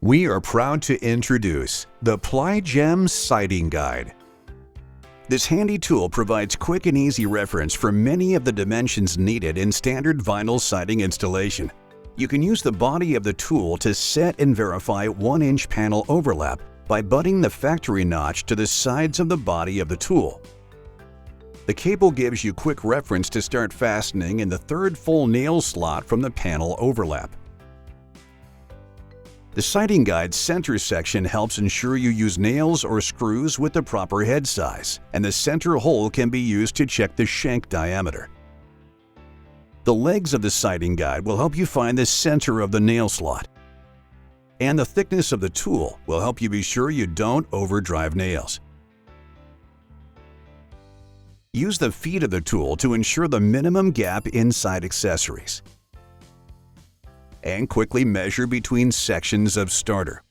We are proud to introduce the Ply-Gem Siding Guide. This handy tool provides quick and easy reference for many of the dimensions needed in standard vinyl siding installation. You can use the body of the tool to set and verify 1-inch panel overlap by butting the factory notch to the sides of the body of the tool. The cable gives you quick reference to start fastening in the third full nail slot from the panel overlap. The Siding Guide center section helps ensure you use nails or screws with the proper head size, and the center hole can be used to check the shank diameter. The legs of the Siding Guide will help you find the center of the nail slot, and the thickness of the tool will help you be sure you don't overdrive nails. Use the feet of the tool to ensure the minimum gap inside accessories, and quickly measure between sections of starter.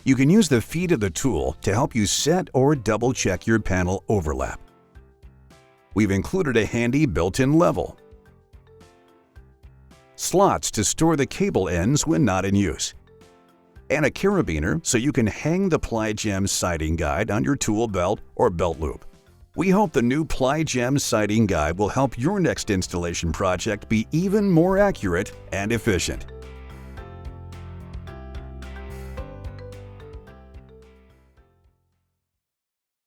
You can use the feet of the tool to help you set or double-check your panel overlap. We've included a handy built-in level, slots to store the cable ends when not in use, and a carabiner so you can hang the Ply-Gem Siding Guide on your tool belt or belt loop. We hope the new Ply-Gem Siding Guide will help your next installation project be even more accurate and efficient.